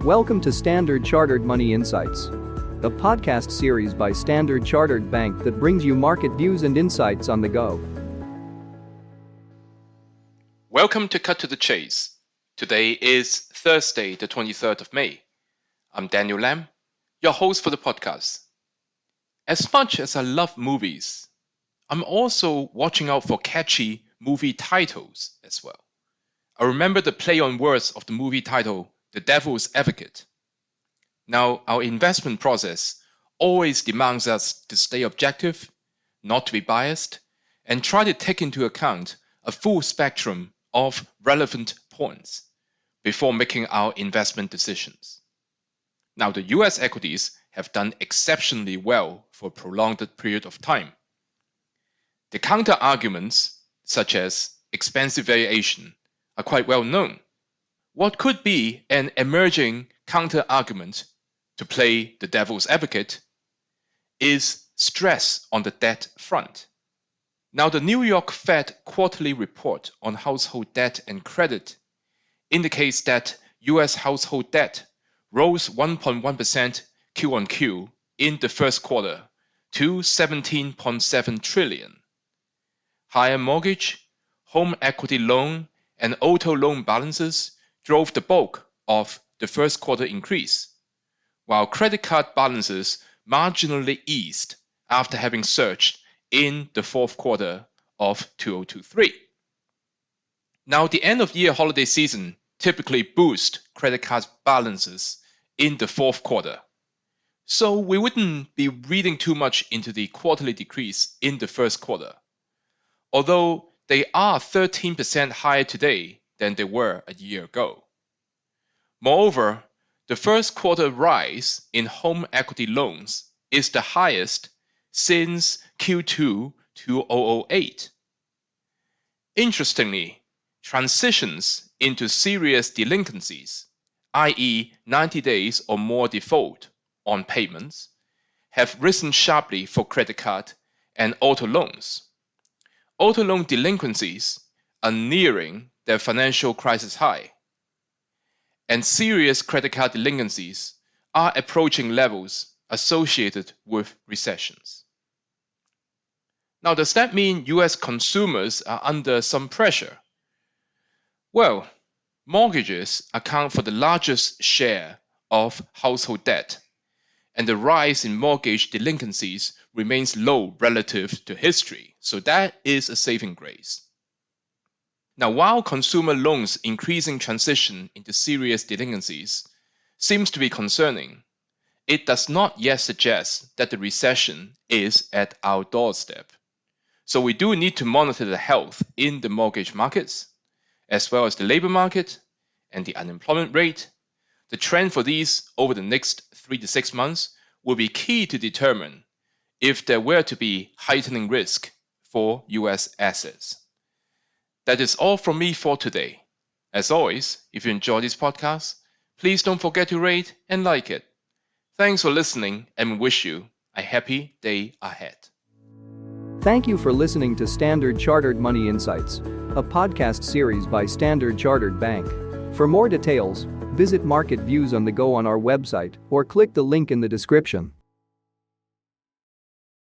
Welcome to Standard Chartered Money Insights, a podcast series by Standard Chartered Bank that brings you market views and insights on the go. Welcome to Cut to the Chase. Today is Thursday, the 23rd of May. I'm Daniel Lam, your host for the podcast. As much as I love movies, I'm also watching out for catchy movie titles as well. I remember the play on words of the movie title, The Devil's Advocate. Now, our investment process always demands us to stay objective, not to be biased, and try to take into account a full spectrum of relevant points before making our investment decisions. Now, the US equities have done exceptionally well for a prolonged period of time. The counter-arguments, such as expensive variation, are quite well known. What could be an emerging counter-argument to play the devil's advocate is stress on the debt front. Now, the New York Fed quarterly report on household debt and credit indicates that US household debt rose 1.1% Q-on-Q in the first quarter to $17.7 trillion. Higher mortgage, home equity loan, and auto loan balances drove the bulk of the first quarter increase, while credit card balances marginally eased after having surged in the fourth quarter of 2023. Now, the end of year holiday season typically boosts credit card balances in the fourth quarter, so we wouldn't be reading too much into the quarterly decrease in the first quarter, although they are 13% higher today than they were a year ago. Moreover, the first quarter rise in home equity loans is the highest since Q2 2008. Interestingly, transitions into serious delinquencies, i.e. 90 days or more default on payments, have risen sharply for credit card and auto loans. Auto loan delinquencies are nearing their financial crisis high, and serious credit card delinquencies are approaching levels associated with recessions. Now, does that mean US consumers are under some pressure? Well, mortgages account for the largest share of household debt, and the rise in mortgage delinquencies remains low relative to history, so that is a saving grace. Now, while consumer loans' increasing transition into serious delinquencies seems to be concerning, it does not yet suggest that the recession is at our doorstep. So we do need to monitor the health in the mortgage markets, as well as the labor market and the unemployment rate. The trend for these over the next 3 to 6 months will be key to determine if there were to be heightening risk for US assets. That is all from me for today. As always, if you enjoy this podcast, please don't forget to rate and like it. Thanks for listening, and we wish you a happy day ahead. Thank you for listening to Standard Chartered Money Insights, a podcast series by Standard Chartered Bank. For more details, visit Market Views on the Go on our website or click the link in the description.